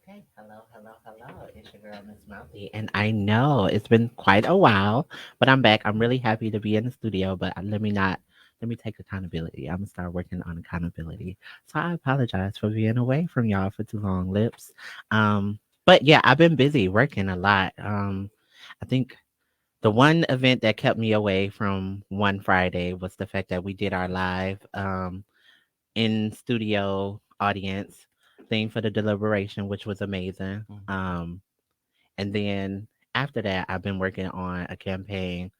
Okay, hello. It's your girl, Miss Mouthy. And I know it's been quite a while, but I'm back. I'm really happy to be in the studio, but let me take accountability. I'm gonna start working on accountability. So I apologize for being away from y'all for too long, lips. But yeah, I've been busy working a lot. I think the one event that kept me away from one Friday was the fact that we did our live in studio audience thing for the deliberation, which was amazing. Mhm. And then after that, I've been working on a campaign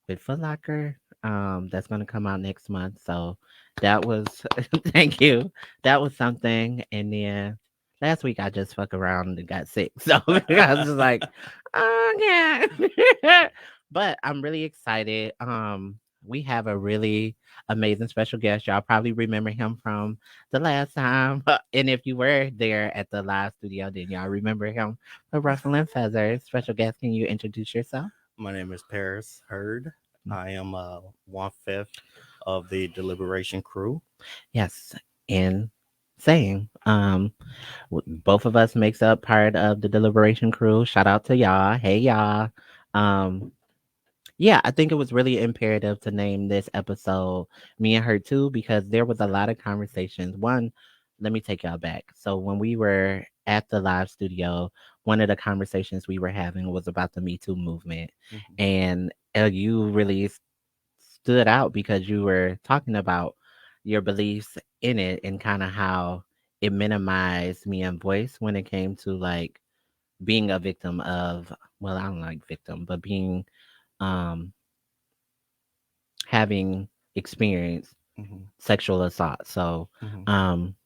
with Foot Locker that's going to come out next month. So that was, thank you. That was something. And then last week, I just fuck around and got sick. So I was just like, oh, yeah. But I'm really excited. We have a really amazing special guest. Y'all probably remember him from the last time. And if you were there at the live studio, then y'all remember him for Ruffling Feathers. Special guest, can you introduce yourself? My name is Paris Hurd. I am one fifth of the deliberation crew. Yes, and saying, both of us makes up part of the deliberation crew. Shout out to y'all. Hey y'all. Um, yeah, I think it was really imperative to name this episode Me and Her Too because there was a lot of conversations. One, let me take y'all back. So when we were at the live studio, one of the conversations we were having was about the Me Too movement. Mhm. And you really stood out because you were talking about your beliefs in it and kind of how it minimized me and voice when it came to like being a victim of, well, I don't like victim, but being um having experienced Mhm. sexual assault. So Mhm. um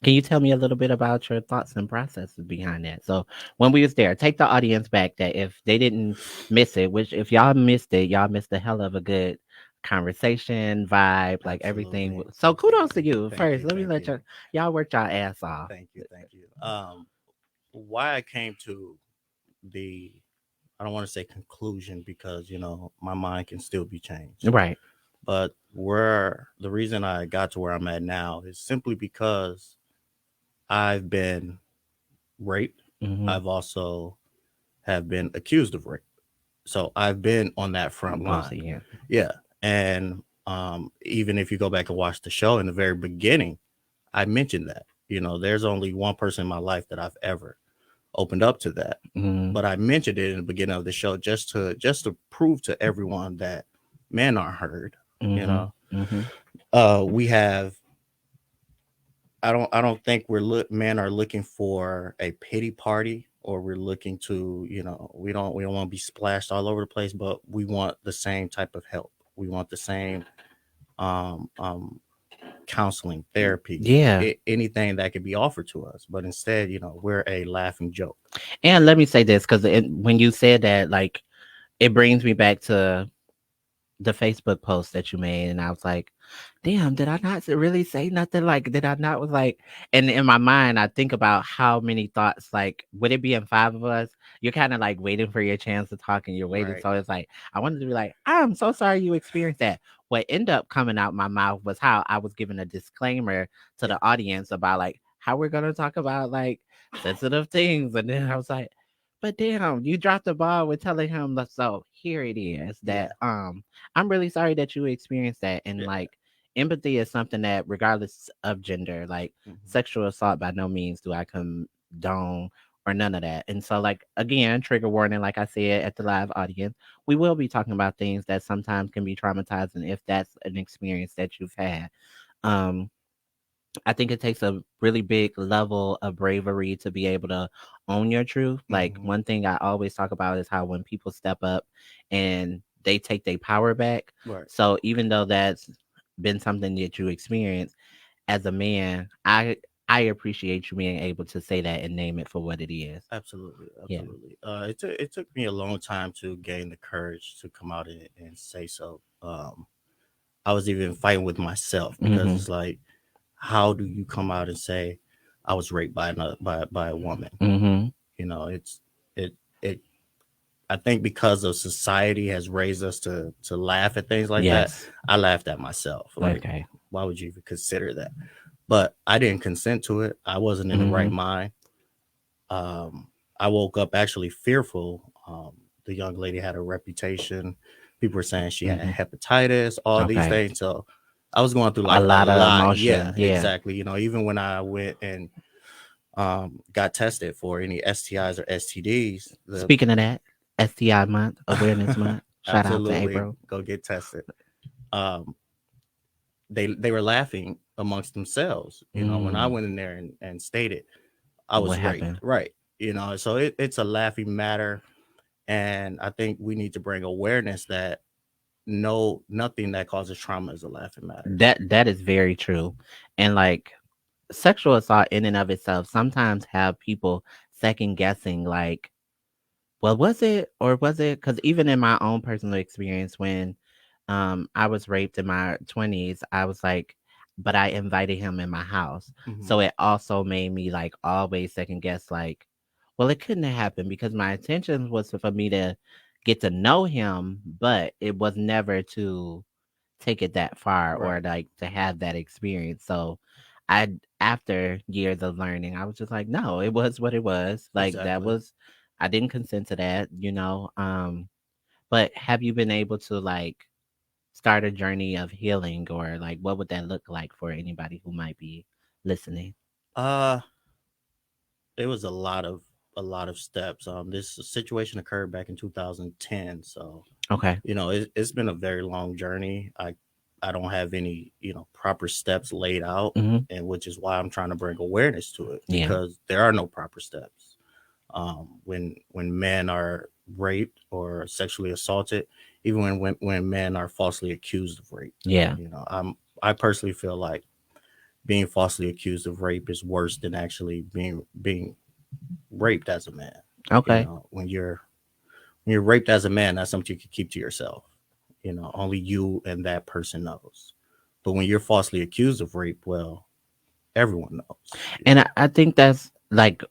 can you tell me a little bit about your thoughts and processes behind that? So when we was there, take the audience back that if they didn't miss it, which if y'all missed it, y'all missed a hell of a good conversation, vibe, like everything. Absolutely, So kudos to absolutely. you Thank first. you, Let me thank let you, y'all work y'all ass off. thank you. Why I came to the I don't want to say conclusion because my mind can still be changed. Right. But where the reason I got to where I'm at now is simply because I've been raped. Mm-hmm. I've also have been accused of rape. So I've been on that front Both line. of you. Yeah. And even if you go back and watch the show in the very beginning, I mentioned that. There's only one person in my life that I've ever opened up to that. Mm-hmm. But I mentioned it in the beginning of the show just to prove to everyone that men are heard. You Mm-hmm. know, Mm-hmm. we have. I don't think men are looking for a pity party, or we're looking to we don't want to be splashed all over the place, but we want the same type of help. We want the same um um counseling, therapy, Yeah. anything that could be offered to us. But instead, we're a laughing joke. And let me say this because when you said that, like, it brings me back to the Facebook post that you made, and I was like, "Damn, did I not really say nothing? Like, did I not?" Was like, and in my mind, I think about how many thoughts. Like, would it be in five of us? You're kind of like waiting for your chance to talk, and you're waiting. Right. So it's like I wanted to be like, "I'm so sorry you experienced that." What ended up coming out my mouth was how I was giving a disclaimer to Yeah. the audience about like how we're gonna talk about like sensitive things, and then I was like. But damn, you dropped the ball with telling him. So here it is that Yeah. I'm really sorry that you experienced that. And Yeah. like empathy is something that regardless of gender, like Hmm. sexual assault by no means do I condone or none of that. And so like again, trigger warning, like I said at the live audience, we will be talking about things that sometimes can be traumatizing if that's an experience that you've had. Um I think it takes a really big level of bravery to be able to own your truth. Like Hmm. one thing I always talk about is how when people step up and they take their power back. Right. So even though that's been something that you experience as a man, I appreciate you being able to say that and name it for what it is. Absolutely, Yeah. absolutely. It took me a long time to gain the courage to come out and say so. I was even fighting with myself because Mhm. it's like, how do you come out and say I was raped by another by a woman? Mhm. It's it it. I think because of society has raised us to laugh at things like that. Yes. I laughed at myself. Like, Okay. why would you even consider that? But I didn't consent to it. I wasn't in the right Mhm. mind. Um, I woke up actually fearful. The young lady had a reputation. People were saying she had Hmm. hepatitis, all these Okay. things. So I was going through A like a lot of lot. Yeah, emotion. Yeah. exactly. Even when I went and got tested for any STIs or STDs, the Speaking of that, STI month, awareness month. Shout out to absolutely April. go get tested. Um, they were laughing amongst themselves. When I Mm, went in there and stated I what was raped, happened? right? So it's a laughing matter, and I think we need to bring awareness that no, nothing that causes trauma is a laughing matter. That is very true. And like sexual assault in and of itself sometimes have people second guessing like, well, was it or was it? Because even in my own personal experience, when I was raped in my 20s, I was like, but I invited him in my house. Hmm. So it also made me like always second guess, like, well, it couldn't have happened because my intention was for me to get to know him, but it was never to take it that far or Right. like to have that experience. So I after years of learning, I was just like, no, it was what it was. Like that Exactly. was I didn't consent to that. But have you been able to like start a journey of healing or like what would that look like for anybody who might be listening? Uh, it was a lot of steps. This situation occurred back in 2010, so Okay. it's been a very long journey. I don't have any proper steps laid out, Hmm. and which is why I'm trying to bring awareness to it Yeah. because there are no proper steps. When men are raped or sexually assaulted, even when men are falsely accused of rape, Yeah. I personally feel like being falsely accused of rape is worse than actually being raped as a man. Okay. When you're raped as a man, that's something you can keep to yourself. Only you and that person knows. But when you're falsely accused of rape, well, everyone knows. And I think that's like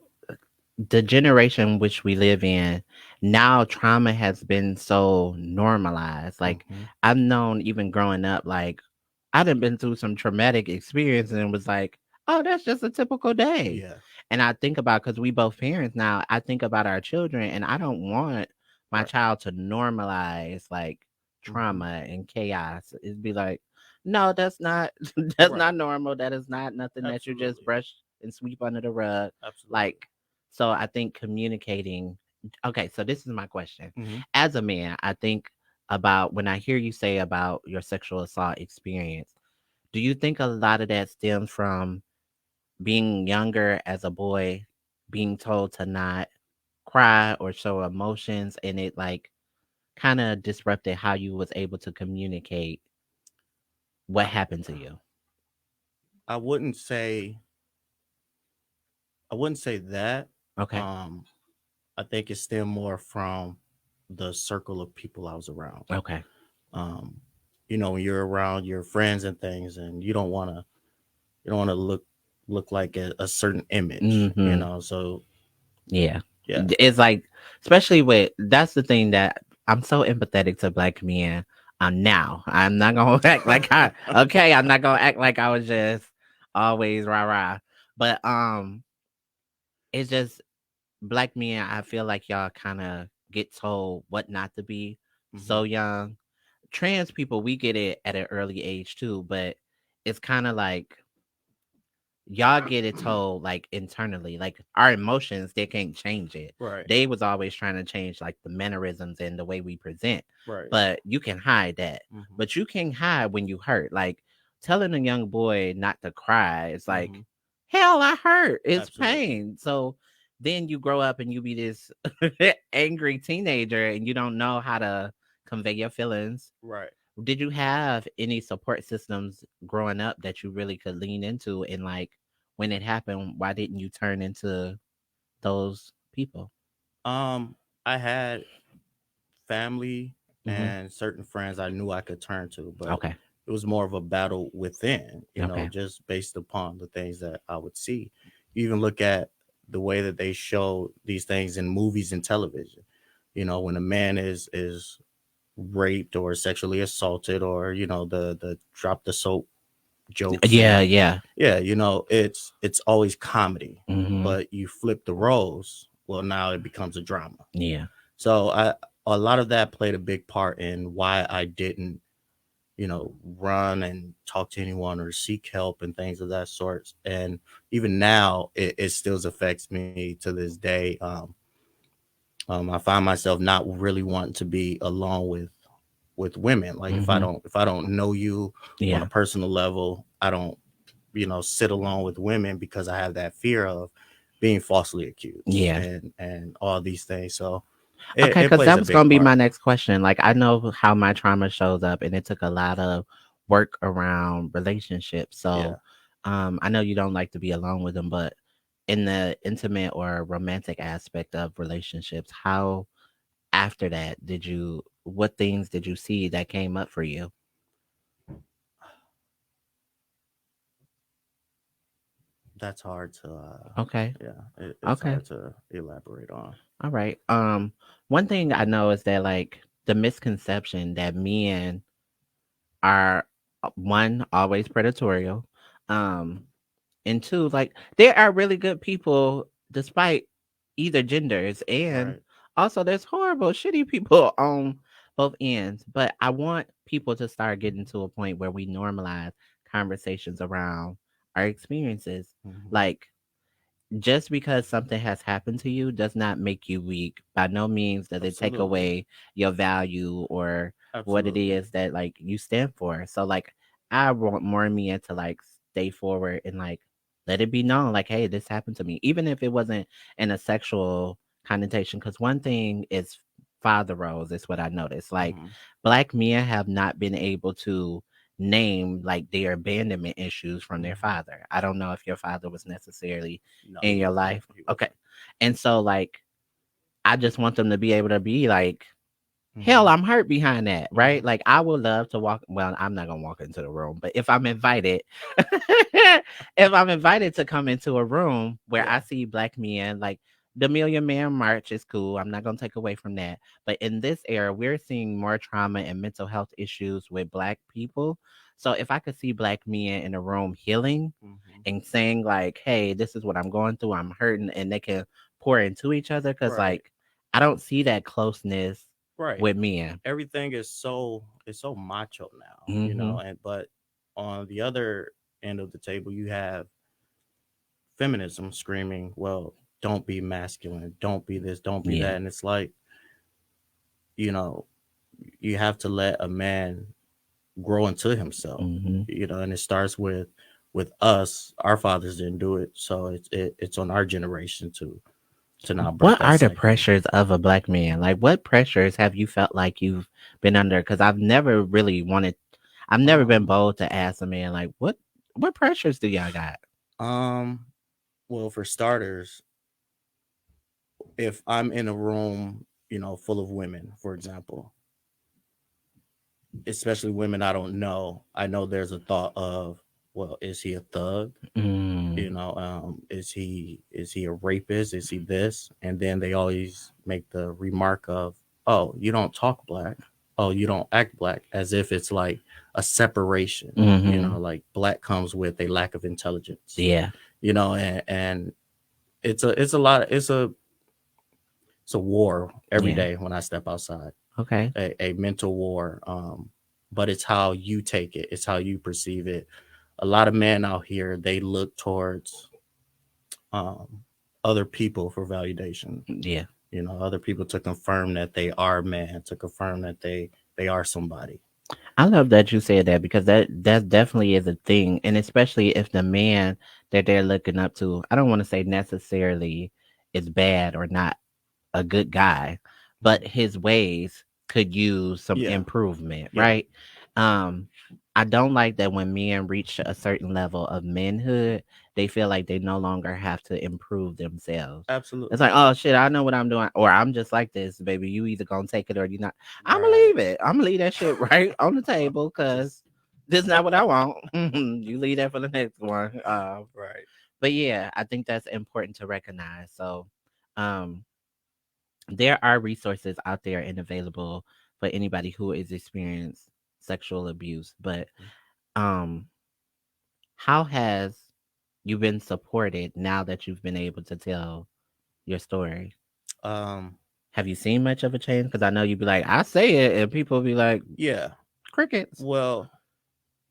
the generation which we live in now, trauma has been so normalized. Like Hmm. I've known even growing up, like I done been through some traumatic experience and was like, oh, that's just a typical day. Yeah. And I think about because we both parents now, I think about our children and I don't want my Right. child to normalize like Hmm. trauma and chaos. It'd be like, no, that's not that's Right. not normal. That is not nothing that you just Absolutely. brush and sweep under the rug. Absolutely. Like so I think communicating. Okay, so this is my question. Hmm. As a man, I think about when I hear you say about your sexual assault experience, do you think a lot of that stems from being younger as a boy, being told to not cry or show emotions, and it like kind of disrupted how you was able to communicate what I, happened to you? I wouldn't say that. Okay. Um, I think it stemmed more from the circle of people I was around. Okay. Um, when you're around your friends and things, and you don't want to look like a certain image. Mm-hmm. So Yeah. yeah. It's like, especially with that's the thing that I'm so empathetic to black men. Now I'm not gonna act like I okay. I'm not gonna act like I was just always rah rah. But it's just black men. I feel like y'all kind of get told what not to be Hmm. so young. Trans people, we get it at an early age too, but it's kind of like y'all get it told like internally, like our emotions, they can't change it. Right. They was always trying to change like the mannerisms and the way we present, Right. but you can hide that. Hmm. But you can't hide when you hurt. Like telling a young boy not to cry, it's Hmm. like, hell, I hurt. It's Absolutely. pain. So then you grow up and you be this angry teenager and you don't know how to convey your feelings. Right. Did you have any support systems growing up that you really could lean into? And like when it happened, why didn't you turn into those people? Um, I had family Hmm. and certain friends I knew I could turn to, but Okay. it was more of a battle within, Okay. just based upon the things that I would see. You even look at the way that they show these things in movies and television. When a man is raped or sexually assaulted, or the drop the soap jokes Yeah, and yeah. yeah, it's always comedy, Mhm. but you flip the roles, well, now it becomes a drama. Yeah. So a lot of that played a big part in why I didn't, run and talk to anyone or seek help and things of that sort. And even now, it still affects me to this day. I find myself not really wanting to be alone with women. Like Mhm. if I don't know you on a Yeah. personal level, I don't sit alone with women because I have that fear of being falsely accused Yeah. and all these things. So Okay, it because plays that a was big gonna be part. my next question. Like, I know how my trauma shows up, and it took a lot of work around relationships. Yeah. So, I know you don't like to be alone with them, but in the intimate or romantic aspect of relationships, how after that did you? What things did you see that came up for you? That's hard to Okay. yeah, it's Okay. hard to elaborate on. All right. One thing I know is that like the misconception that men are one always predatorial, um, and two like there are really good people despite either genders, and Right. also there's horrible, shitty people on both ends. But I want people to start getting to a point where we normalize conversations around our experiences, Hmm. like just because something has happened to you does not make you weak. By no means does it take Absolutely. away your value or what it Absolutely. is that like you stand for. So like I want more men to like stay forward and like let it be known like, hey, this happened to me. Even if it wasn't in a sexual connotation. Cause one thing is father roles, is what I noticed. Like Hmm. black men have not been able to name like their abandonment issues from their Hmm. father. I don't know if your father was necessarily No, in he your wasn't. life. He Okay. wasn't. And so like I just want them to be able to be like, hell, Hmm. I'm hurt behind that, right? Hmm. Like I would love to walk, well, I'm not gonna walk into the room, but if I'm invited, if I'm invited to come into a room where Yeah. I see black men, like the Million Man March is cool. I'm not gonna take away from that. But in this era, we're seeing more trauma and mental health issues with black people. So if I could see black men in a room healing Hmm. and saying like, "Hey, this is what I'm going through. I'm hurting," and they can pour into each other, because Right. like I don't see that closeness Right. with men. Everything is so macho now, Mhm. and but on the other end of the table you have feminism screaming, well, don't be masculine, don't be this, don't be Yeah. that. And it's like, you know, you have to let a man grow into himself, Mhm. and it starts with us. Our fathers didn't do it, so it's on our generation to not break What that are the cycle. pressures of a black man? Like, what pressures have you felt like you've been under? Because I've never been Um, bold to ask a man, like, what pressures do y'all got? um, well, for starters, if I'm in a room, full of women, for example, especially women I don't know, I know there's a thought of, well, is he a thug? Mm, Is he a rapist? Is he this? And then they always make the remark of, oh, you don't talk black, oh, you don't act black, as if it's like a separation. mhm. Like black comes with a lack of intelligence. Yeah. And it's a lot. It's a war every Yeah. day when I step outside. Okay. A mental war. But it's how you take it. It's how you perceive it. A lot of men out here, they look towards um, other people for validation. Yeah. Other people to confirm that they are man, to confirm that they are somebody. I love that you said that, because that definitely is a thing, and especially if the man that they're looking up to, I don't want to say necessarily is bad or not a good guy, but Mhm. his ways could use some Yeah, improvement, yeah, right? Um, I don't like that when men reach a certain level of manhood, they feel like they no longer have to improve themselves. It's absolutely. like, oh shit, I know what I'm doing, or I'm just like this, baby. You either gonna take it or you not. I'm gonna Right. leave it. I'm gonna leave that shit right on the table, because Just this is not what I want. You leave that for the next one. right. But yeah, I think that's important to recognize. So, um, there are resources out there and available for anybody who is experienced sexual abuse. But um How has you been supported now that you've been able to tell your story? Um, Have you seen much of a change? Because I know you'd be like, I say it, and people be like, yeah. crickets. Well,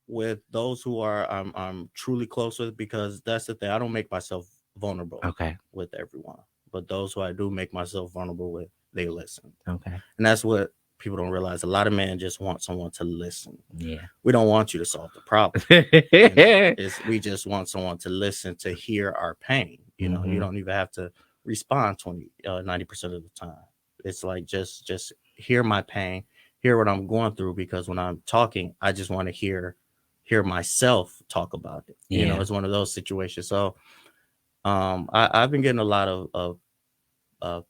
with those who are I'm truly close with, because that's the thing. I don't make myself vulnerable Okay. with everyone, but those who I do make myself vulnerable with, they listen, Okay. and that's what people don't realize. A lot of men just want someone to listen. Yeah. We don't want you to solve the problem. It's we just want someone to listen, to hear our pain. You Hmm. don't even have to respond 90% of the time. It's like just hear my pain, hear what I'm going through, because when I'm talking, I just want to hear myself talk about it. Yeah. It's one of those situations. So I've been getting a lot of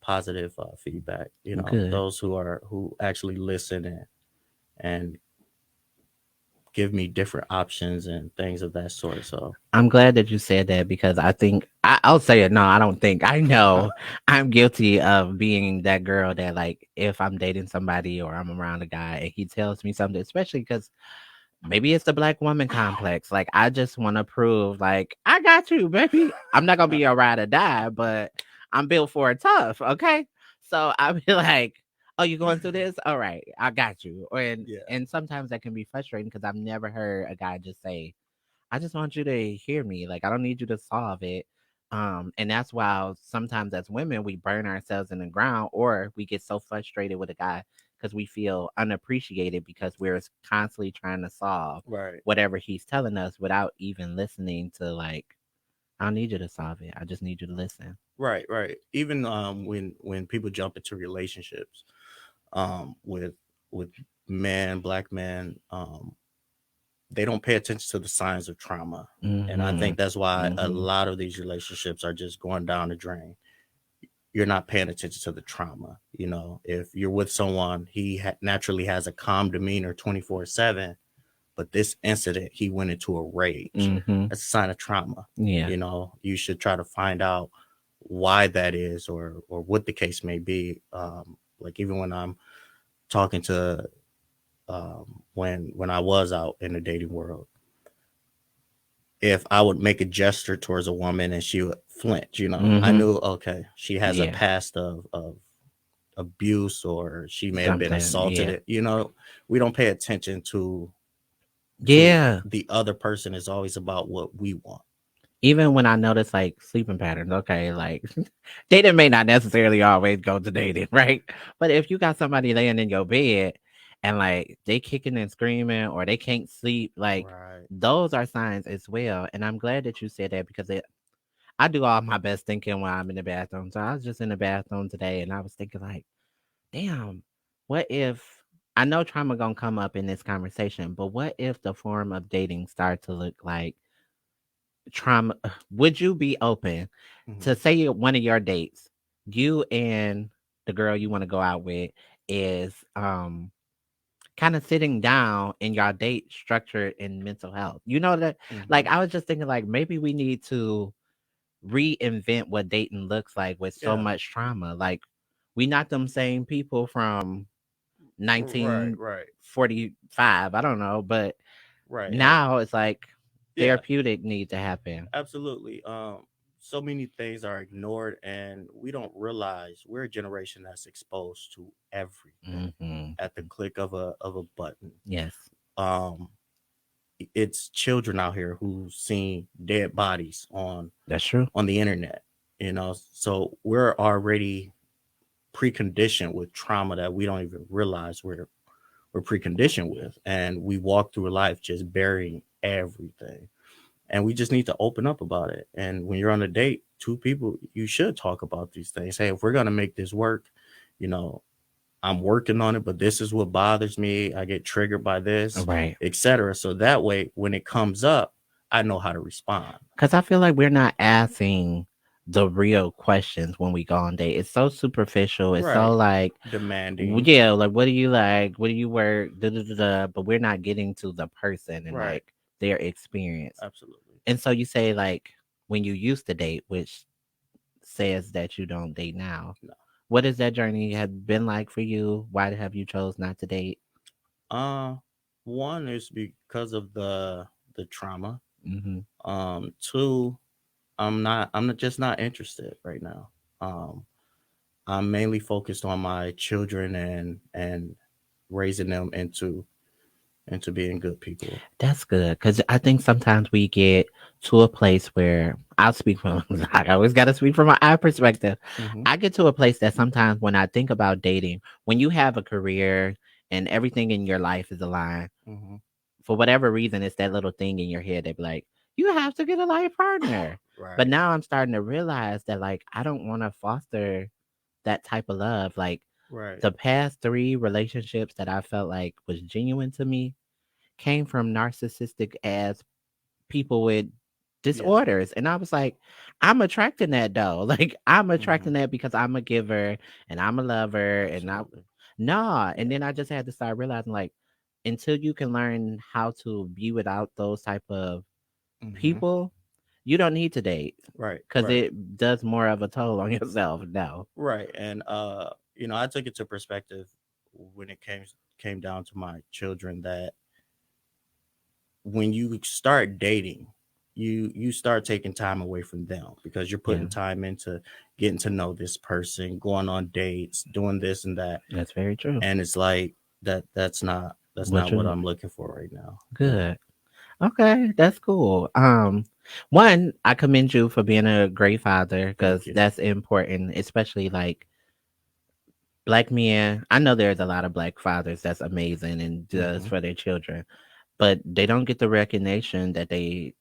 positive feedback. Good. Those who actually listen and give me different options and things of that sort. So I'm glad that you said that because I think I'll say it. No, I don't think. I know I'm guilty of being that girl that, like, if I'm dating somebody or I'm around a guy and he tells me something, especially because maybe it's the black woman complex. Like, I just want to prove, like, I got you, baby. I'm not gonna be your ride or die, but I'm built for it tough. Okay, so I'll be like, "Oh, you going through this? All right, I got you." Or yeah, and sometimes that can be frustrating because I've never heard a guy just say, I just want you to hear me. Like, I don't need you to solve it. And that's why sometimes as women we burn ourselves in the ground or we get so frustrated with a guy because we feel unappreciated because we're constantly trying to solve right. whatever he's telling us without even listening to, like, I don't need you to solve it. I just need you to listen. Right, right. Even when people jump into relationships with with men, black men, they don't pay attention to the signs of trauma. And I Mm-hmm. think that's why a Mm-hmm. lot of these relationships are just going down the drain. You're not paying attention to the trauma. If you're with someone, he naturally has a calm demeanor 24/7, but this incident, he went into a rage. Mm-hmm. That's a sign of trauma. Yeah. You should try to find out why that is, or what the case may be. Like, even when I'm talking to when I was out in the dating world, if I would make a gesture towards a woman and she would flinch, I Mm-hmm. knew, okay, she has a Yeah. past of abuse, or she may have been Something. assaulted. Yeah. We don't pay attention to Yeah. the other person. Is always about what we want. Even when I notice like sleeping patterns, okay, like dating may not necessarily always go to dating, right? But if you got somebody laying in your bed and like they kicking and screaming or they can't sleep, like Right. those are signs as well. And I'm glad that you said that because I do all my best thinking when I'm in the bathroom. So I was just in the bathroom today and I was thinking like, damn, what if I know trauma gonna come up in this conversation, but what if the form of dating start to look like trauma? Would you be open Mhm. to say one of your dates, you and the girl you want to go out with is kind of sitting down in your date structured in mental health? You know that, like, Mhm. I was just thinking like maybe we need to reinvent what dating looks like with so Yeah. much trauma. Like, we not them same people from Right. Right. 1945. I don't know, but Right. And now it's like yeah, therapeutic need to happen. absolutely. So many things are ignored, and we don't realize we're a generation that's exposed to everything Hmm. at the click of a button. Yes, Um, it's children out here who seen dead bodies that's true. on the internet. So we're already preconditioned with trauma that we don't even realize we're preconditioned with, and we walk through life just burying everything. And we just need to open up about it. And when you're on a date, two people, you should talk about these things. Hey, if we're gonna make this work, you know, I'm working on it, but this is what bothers me. I get triggered by this, Right. etc. So that way, when it comes up, I know how to respond. Because I feel like we're not asking the real questions when we go on date. It's so superficial. It's so Right. like, Demanding. yeah, like what do you like? What do you work? Da, da, da, da. But we're not getting to the person and Right. like their experience. Absolutely. And so you say like when you used to date, which says that you don't date now. No. What has that journey have been like for you? Why have you chose not to date? Uh, One is because of the trauma. Mm-hmm. Two, just not interested right now. Um, I'm mainly focused on my children and raising them into being good people. That's good because I think sometimes we get to a place where I'll speak from, I always got to speak from my eye perspective. Hmm. I get to a place that sometimes when I think about dating, when you have a career and everything in your life is aligned, Hmm. for whatever reason, it's that little thing in your head that be like, you have to get a life partner. But Right. now I'm starting to realize that like I don't want to foster that type of love. Like Right. the past three relationships that I felt like was genuine to me came from narcissistic ass people with Yeah. disorders. And I was like, I'm attracting that though. Like I'm Hmm. attracting that because I'm a giver and I'm a lover and I Absolutely. nah. And Yeah. then I just had to start realizing like until you can learn how to be without those type of Hmm. people, you don't need to date Right. because Right. it does more of a toll on yourself. No. Right. And I took it to perspective when it came down to my children that when you start dating, you start taking time away from them because you're Yeah, putting time into getting to know this person, going on dates, doing this and that. that's very true. And it's like that's What not what you I'm looking for right now. Yeah. good. Okay, that's cool. One, I commend you for being a great father Thank because you. that's important, especially like black men. I know there's a lot of black fathers that's amazing and does Hmm. for their children, but they don't get the recognition that they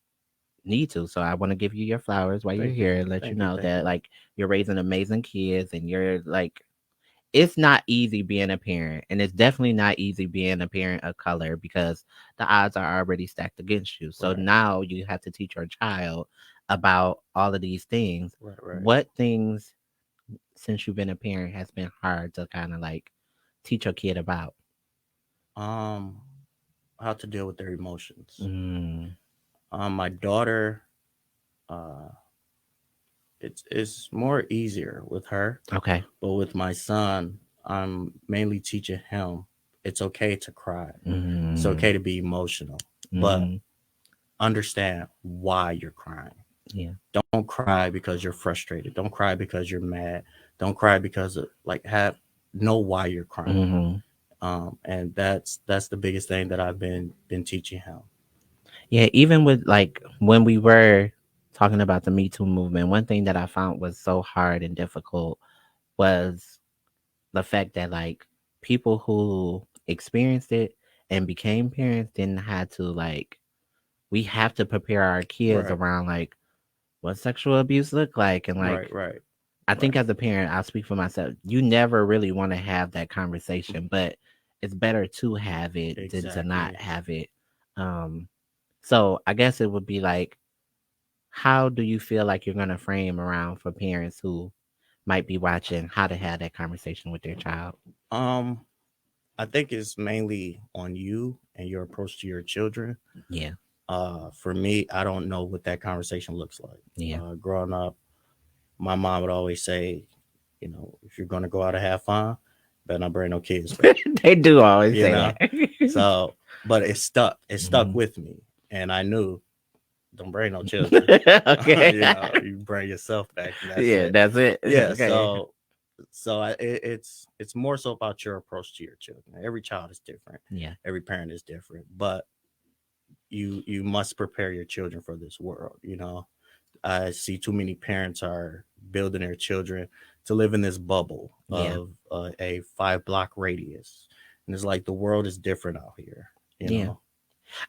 need to. So I want to give you your flowers while you're Thank you. here and let you Thank you. know Thank that you. like you're raising amazing kids and you're like it's not easy being a parent and it's definitely not easy being a parent of color because the odds are already stacked against you. So Right. now you have to teach your child about all of these things. Right. Right. What things since you've been a parent has been hard to kind of like teach your kid about? Um, how to deal with their emotions. Mm, My daughter, uh, it's more easier with her, okay. but with my son, I'm mainly teaching him it's okay to cry. It's Mm, okay to be emotional, but mm, understand why you're crying. yeah. Don't cry because you're frustrated. Don't cry because you're mad. Don't cry because of, like have know why you're crying. Hmm. And that's the biggest thing that I've been teaching him. Yeah, even with like when we were talking about the Me Too movement, one thing that I found was so hard and difficult was the fact that like people who experienced it and became parents didn't have to like we have to prepare our kids Right, around like what sexual abuse look like and like right, right, I right. think as a parent I'll speak for myself you never really want to have that conversation but it's better to have it than to not Exactly. have it um so I guess it would be like how do you feel like you're going to frame around for parents who might be watching how to have that conversation with their child? Um, I think it's mainly on you and your approach to your children. Yeah, For me, I don't know what that conversation looks like. yeah. Growing up, my mom would always say, if you're gonna go out and have fun, better not bring no kids back. They do always You say know, that. so but it stuck. It stuck Mhm. with me, and I knew don't bring no children. Okay. You bring yourself back, and that's Yeah, it. that's it. Yeah. Okay. It's more so about your approach to your children. Every child is different. Yeah. Every parent is different, but you must prepare your children for this world. I see too many parents are building their children to live in this bubble Yeah. of a 5 block radius, and it's like the world is different out here. You Yeah. know.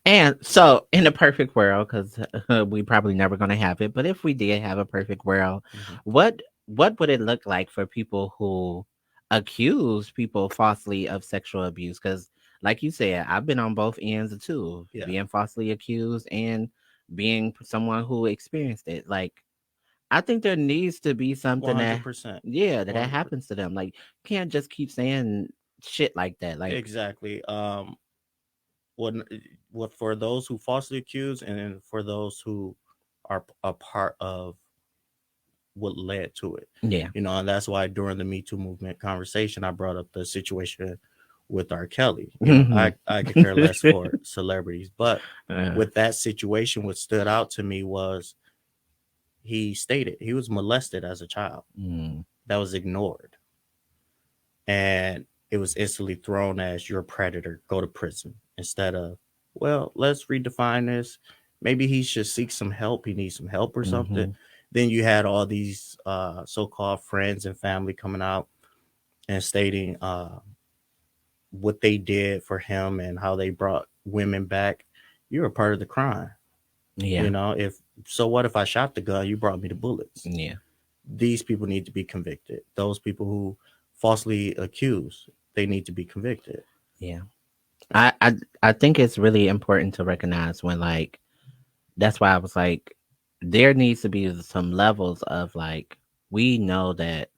And so, in a perfect world, because we probably never going to have it, but if we did have a perfect world, Hmm. what would it look like for people who accuse people falsely of sexual abuse? Because, like you said, I've been on both ends of two, Yeah. being falsely accused and being someone who experienced it. Like, I think there needs to be One something hundred that, percent. yeah, that 100%. happens to them. Like, you can't just keep saying shit like that. Like, Exactly. What what for those who falsely accuse and for those who are a part of what led to it. yeah, And that's why during the Me Too movement conversation, I brought up the situation with R. Kelly. Mhm. I could care less for celebrities, but Uh, with that situation, what stood out to me was he stated he was molested as a child. mm, That was ignored, and it was instantly thrown as you're a predator, go to prison. Instead of, well, let's redefine this. Maybe he should seek some help. He needs some help or something. mhm. Then you had all these so-called friends and family coming out and stating what they did for him and how they brought women back. You're a part of the crime. Yeah, If so, what if I shot the gun? You brought me the bullets. yeah, These people need to be convicted. Those people who falsely accuse, they need to be convicted. yeah. I think it's really important to recognize when like that's why I was like there needs to be some levels of like we know that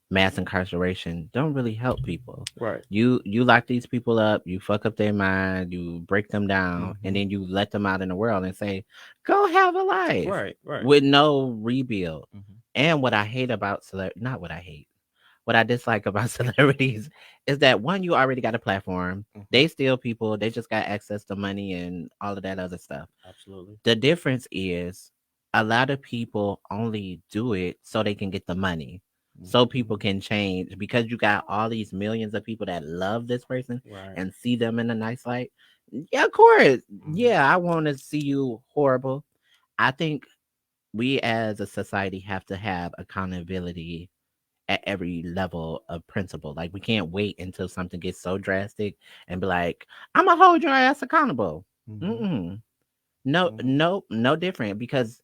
mass incarceration don't really help people. Right. You lock these people up, you fuck up their mind, you break them down, and Hmm. then you let them out in the world and say, "Go have a life," Right. Right. with no rebuild. Hmm. And what I hate about not what I hate, what I dislike about celebrities is that one, you already got a platform. Hmm. They steal people. They just got access to money and all of that other stuff. Absolutely. The difference is a lot of people only do it so they can get the money. So people Hmm. can change because you got all these millions of people that love this person Right. and see them in a nice light. Yeah, of course. Hmm. Yeah, I want to see you horrible. I think we as a society have to have accountability at every level of principle. Like we can't wait until something gets so drastic and be like, "I'm gonna hold your ass accountable." Hmm. Mm-mm. No, Hmm. no, no different because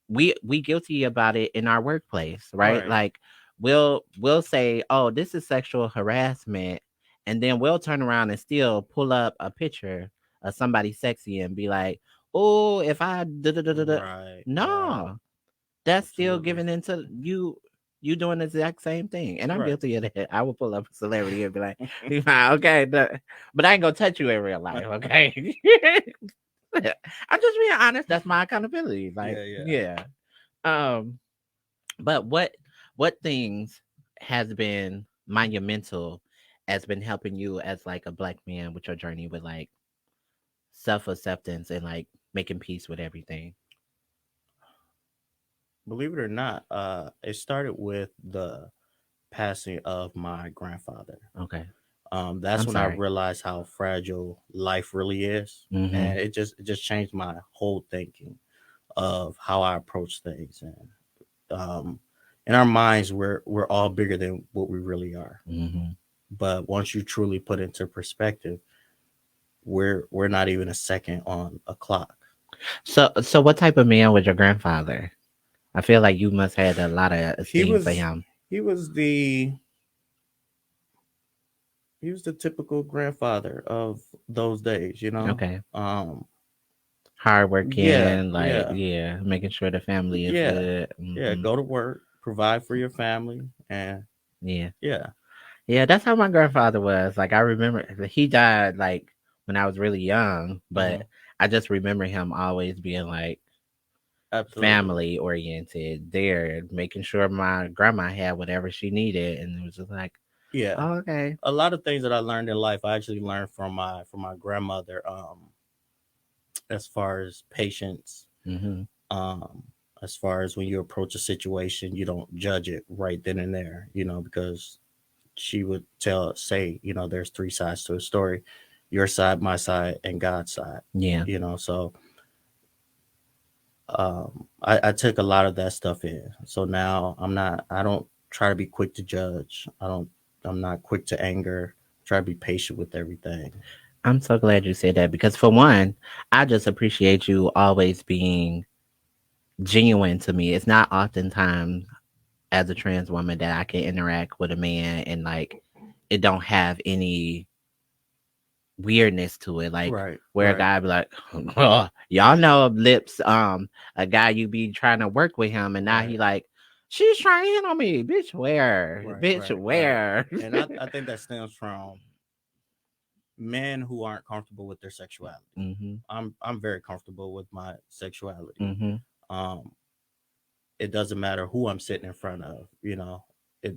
we guilty about it in our workplace, right? Right. Like we'll say, "Oh, this is sexual harassment," and then we'll turn around and still pull up a picture of somebody sexy and be like, "Oh, if I da da da da da." Right. Right. No, that's still Absolutely. giving into you. You doing the exact same thing, and I'm Right. guilty of that. I will pull up a celebrity and be like, "You fine, okay," but I ain't gonna touch you in real life, okay? I'm just being honest. That's my accountability. Like, Yeah. Yeah. yeah. Um, but what things has been monumental has been helping you as like a black man with your journey with like self acceptance and like making peace with everything. Believe it or not, it started with the passing of my grandfather. Okay. That's I'm when I sorry. realized how fragile life really is, Mm-hmm. and it just changed my whole thinking of how I approach things. And in our minds, we're all bigger than what we really are. Mm-hmm. But once you truly put into perspective, we're not even a second on a clock. So what type of man was your grandfather? I feel like you must have had a lot of He esteem for was him. he was the he was the typical grandfather of those days, you know. Okay. Um, yeah, Hardworking, like yeah, yeah, making sure the family is yeah, good. yeah. Mm-hmm. Go to work, provide for your family, and Yeah. yeah. Yeah, that's how my grandfather was. Like I remember he died like when I was really young, Hmm. but I just remember him always being like Absolutely. family oriented, there, making sure my grandma had whatever she needed, and it was just like, Yeah. oh, okay. A lot of things that I learned in life, I actually learned from my grandmother. As far as patience, Mm-hmm. um, as far as when you approach a situation, you don't judge it right then and there, because she would say, there's three sides to a story: your side, my side, and God's side. Yeah. So I took a lot of that stuff in. So now I don't try to be quick to judge. I'm not quick to anger. Try to be patient with everything. I'm so glad you said that because for one, I just appreciate you always being genuine to me. It's not oftentimes as a trans woman that I can interact with a man and like it don't have any weirdness to it. Like Right, where a right, guy be like, oh, y'all know of lips, a guy you be trying to work with him and now right, he like, she's trying on me, bitch. Where? right, Bitch, right, right. where? And I think that stems from men who aren't comfortable with their sexuality. Mm-hmm. I'm very comfortable with my sexuality. Mm-hmm. Um, it doesn't matter who I'm sitting in front of.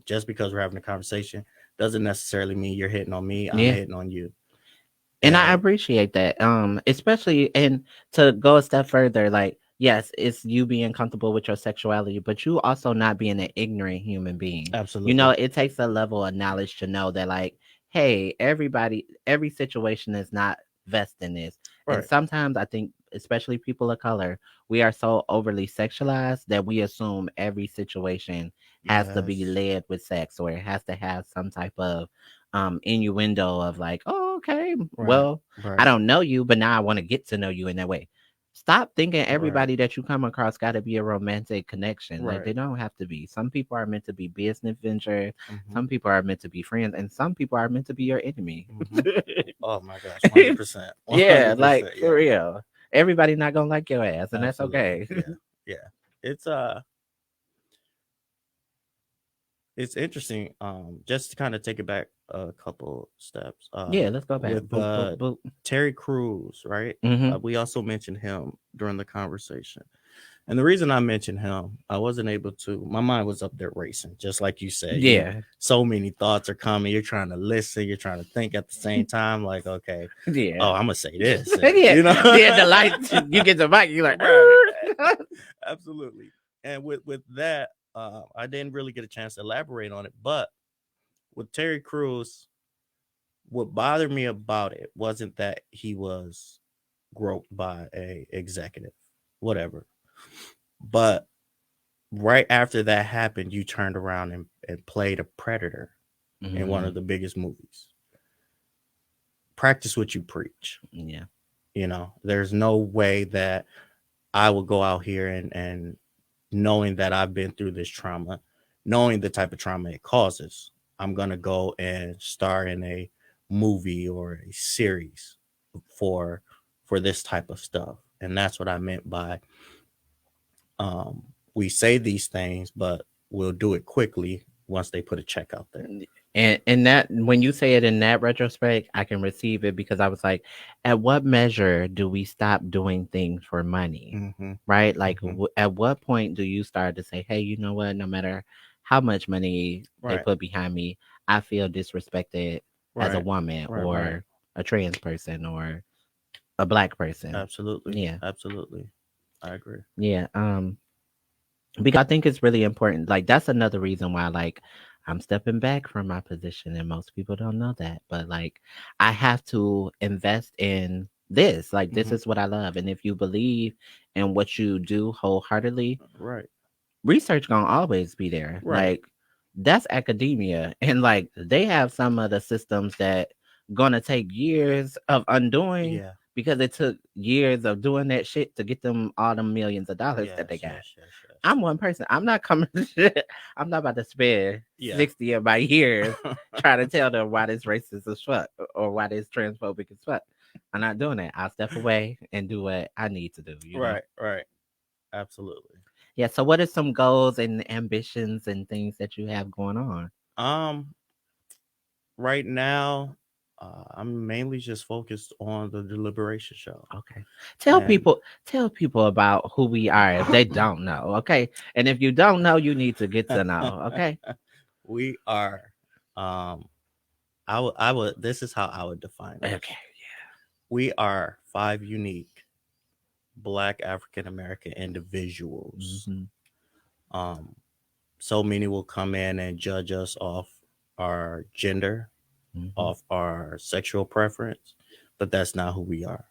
just because we're having a conversation doesn't necessarily mean you're hitting on me. I'm Yeah. hitting on you. And I And appreciate that. Especially and to go a step further, like, yes, it's you being comfortable with your sexuality, but you also not being an ignorant human being. You know, absolutely. it takes a level of knowledge to know that, like, hey, every situation is not vested in this. And Right. sometimes I think, especially people of color, we are so overly sexualized that we assume every situation has to be Yes. led with sex, or it has to have some type of innuendo of like, oh, okay, Right. well, I Right. don't know you, but now I want to get to know you in that way. Stop thinking Right. everybody that you come across got to be a romantic connection. Like, Right. they don't have to be. Some people are meant to be business ventures. Mm-hmm. Some people are meant to be friends, and some people are meant to be your enemy. Mm-hmm. Oh my gosh, 100%. Yeah, 100%. like Yeah. for real. Everybody not gonna like your ass, and that's Absolutely. okay. Yeah. Yeah. It's it's interesting. Just to kind of take it back a couple steps. Yeah, let's go back. With Boop, boop, boop. Terry Crews, right? Mm-hmm. We also mentioned him during the conversation. And the reason I mentioned him, I wasn't able to. My mind was up there racing, just like you said. Yeah, So many thoughts are coming. You're trying to listen. You're trying to think at the same time. Like, okay, yeah, oh, I'm gonna say this. yeah, You know, yeah. The light, you get the mic, you're like, right? Absolutely. And with that, I didn't really get a chance to elaborate on it. But with Terry Crews, what bothered me about it wasn't that he was groped by a executive, whatever. But right after that happened, you turned around and played a predator in one hmm of the biggest movies. Practice what you preach. yeah, There's no way that I will go out here and knowing that I've been through this trauma, knowing the type of trauma it causes, I'm gonna go and star in a movie or a series for for this type of stuff. And that's what I meant by um, we say these things, but we'll do it quickly once they put a check out there. and that when you say it in that retrospect, I can receive it because I was like, at what measure do we stop doing things for money, Mm-hmm. right? Like, Mm-hmm. at what point do you start to say, hey, you know what? No matter how much money they Right. put behind me, I feel disrespected as a Right. woman Right. Right. or a trans person or a black person. Absolutely. Yeah, Absolutely. I agree. yeah. Because I think it's really important. Like, that's another reason why, like, I'm stepping back from my position, and most people don't know that. But like, I have to invest in this. Like, this Mm-hmm. is what I love, and if you believe in what you do wholeheartedly, Right. research gonna always be there. Right. Like, that's academia, and like they have some of the systems that gonna take years of undoing Yeah. because it took years of doing that shit to get them all the millions of dollars that they Yes. got. Yes. Yes. Yes. I'm one person. I'm not coming. I'm not about to spend Yeah. 60 of my years trying to tell them why this racist as fuck or why this transphobic as fuck. I'm not doing that. I'll step away and do what I need to do, you know? Right. Right. Absolutely. Yeah. So, what are some goals and ambitions and things that you have going on? Um. Right now, I'm mainly just focused on the deliberation show, Okay. and Tell people about who we are if they don't know. Okay. And if you don't know, you need to get to know. Okay. we are. Um. I would. This is how I would define us. Okay. We are five unique Black African American individuals. hmm Um, so many will come in and judge us off our gender, hmm off our sexual preference, but that's not who we are.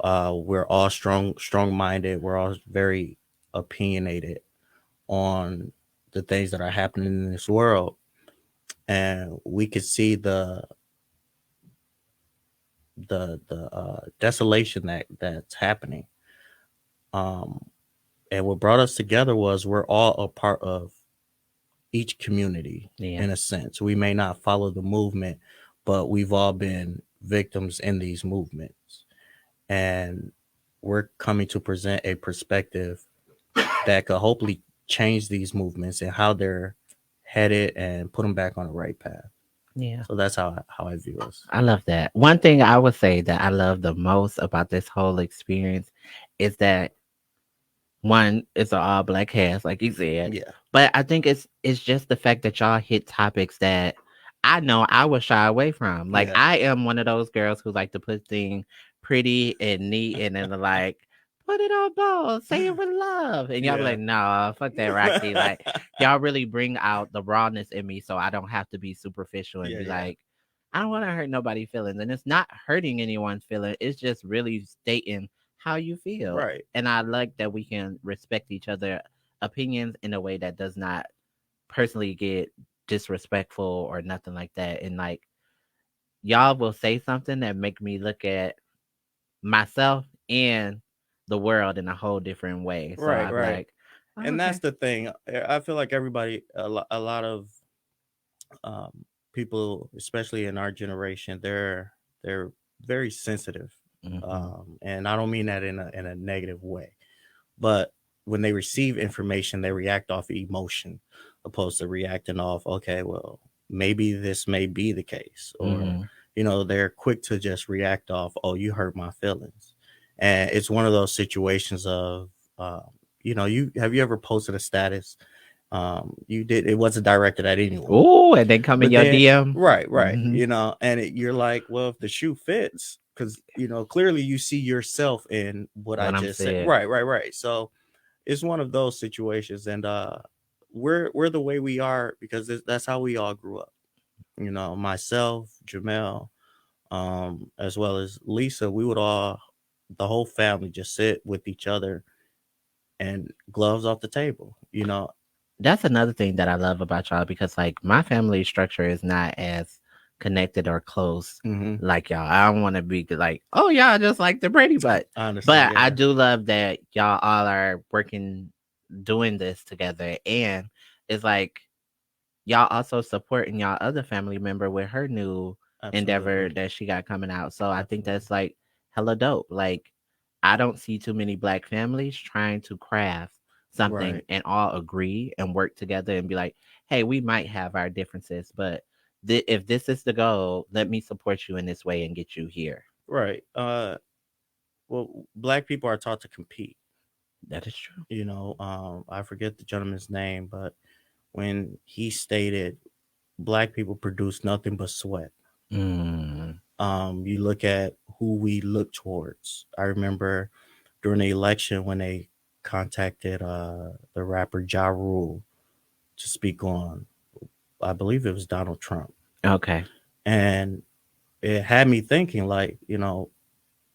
We're all strong minded. We're all very opinionated on the things that are happening in this world, and we could see the desolation that's happening. Um, and what brought us together was we're all a part of each community Yeah. in a sense. We may not follow the movement, but we've all been victims in these movements. And we're coming to present a perspective that could hopefully change these movements and how they're headed and put them back on the right path. Yeah. So that's how I view us. I love that. One thing I would say that I love the most about this whole experience is that one, it's an all black cast, like you said. Yeah, But I think it's just the fact that y'all hit topics that I know I would shy away from. Like yeah, I am one of those girls who like to put things pretty and neat and then like put it on bold, say it with love. And y'all be yeah, like, no, fuck that Roxy. Like y'all really bring out the rawness in me so I don't have to be superficial and yeah, be yeah. like, I don't want to hurt nobody's feelings. And it's not hurting anyone's feeling. It's just really stating how you feel. Right, And I like that we can respect each other opinions in a way that does not personally get disrespectful or nothing like that. And like y'all will say something that make me look at myself and the world in a whole different way. So right, I'll be right. like, oh, And that's okay. the thing. I feel like everybody, a lot of um, people, especially in our generation, they're very sensitive, Mm-hmm. and I don't mean that in a negative way, but when they receive information, they react off emotion, opposed to reacting off, okay, well, maybe this may be the case, or Mm-hmm. they're quick to just react off, oh, you hurt my feelings, and it's one of those situations of, um, you have you ever posted a status, you did, it wasn't directed at anyone, Ooh, and then come in but your then, DM. right, Mm-hmm. and you're like, well, if the shoe fits, because clearly you see yourself in what I What I'm just said. saying. Right. So it's one of those situations, and we're the way we are because that's how we all grew up. Myself, Jamel, as well as Lisa, we would all, the whole family, just sit with each other and gloves off the table. That's another thing that I love about y'all because like my family structure is not as connected or close Hmm. like y'all. I don't want to be like, oh y'all just like the Brady Bunch. I understand. But I Yeah. do love that y'all all are working doing this together and it's like y'all also supporting y'all other family member with her new endeavor Absolutely. that she got coming out. So I think Absolutely. that's like hella dope. Like I don't see too many black families trying to craft something Right. and all agree and work together and be like, hey, we might have our differences, but if this is the goal, let me support you in this way and get you here. Right. Well, black people are taught to compete. That is true. I forget the gentleman's name, but when he stated black people produce nothing but sweat. Mm, You look at who we look towards. I remember during the election when they contacted the rapper Ja Rule to speak on, I believe it was Donald Trump. okay. And it had me thinking, like,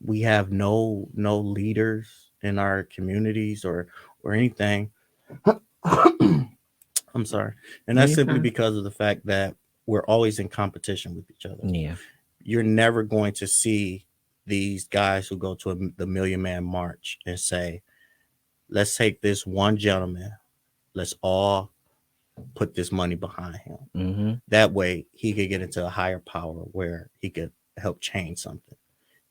we have no leaders in our communities or anything. I'm sorry. And No, that's you're simply fine. because of the fact that we're always in competition with each other. Yeah. You're never going to see these guys who go to the Million Man March and say, let's take this one gentleman, let's all put this money behind him. Mm-hmm. That way he could get into a higher power where he could help change something.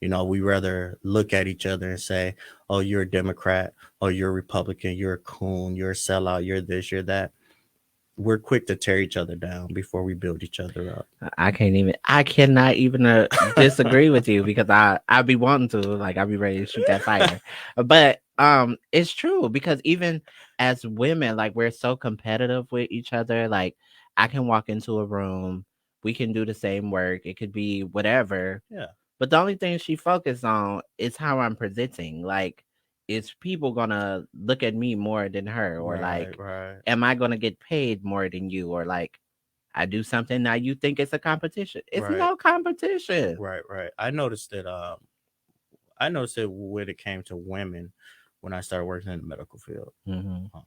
We rather look at each other and say, oh, you're a Democrat, oh, you're a Republican, you're a coon, you're a sellout, you're this, you're that. We're quick to tear each other down before we build each other I cannot even up. disagree with you because I be wanting to, like, I be ready to shoot that fire. But it's true because even as women, like, we're so competitive with each other. Like, I can walk into a room, we can do the same work, it could be whatever. Yeah. But the only thing she focused on is how I'm presenting. Like, is people gonna look at me more than her, or Right, like, right, am I gonna get paid more than you, or like I do something now you think it's a competition. It's right, no competition. right. I noticed it when it came to women when I started working in the medical field. Hmm. Um,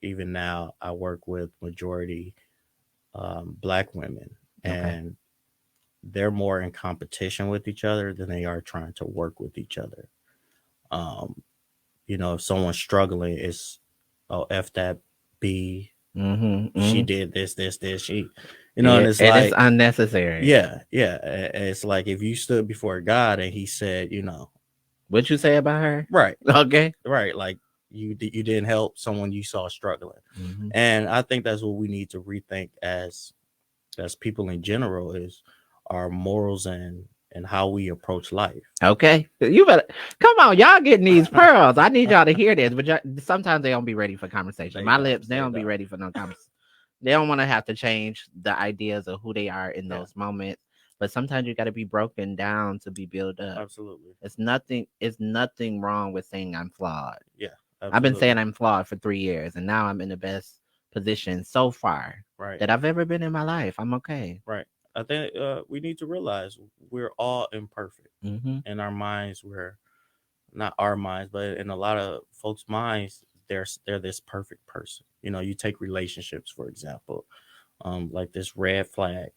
Even now, I work with majority black women, Okay. and they're more in competition with each other than they are trying to work with each other. Um, if someone's struggling, it's, oh, F that B, Hmm. she Hmm. did this, and Yeah, it's it is like, unnecessary. yeah. It's like if you stood before God and he said, What you say about her? right, Okay. right, like you didn't help someone you saw struggling. Hmm. And I think that's what we need to rethink as people in general, is our morals and how we approach life. Okay, you better come on, y'all getting these pearls. I need y'all to hear this, but sometimes they don't be ready for conversation. They My don't. lips, they They don't be don't. ready for no conversation. They don't want to have to change the ideas of who they are in Yeah, those moments. But sometimes you got to be broken down to be built up. absolutely. It's nothing wrong with saying I'm flawed. Yeah, I've been saying absolutely. I'm flawed for 3 years, and now I'm in the best position so far Right, that I've ever been in my life. I'm okay. right. I think we need to realize we're all imperfect Mm-hmm. in our minds. We're not our minds, but in a lot of folks' minds, they're this perfect person. You take relationships for example, like this red flag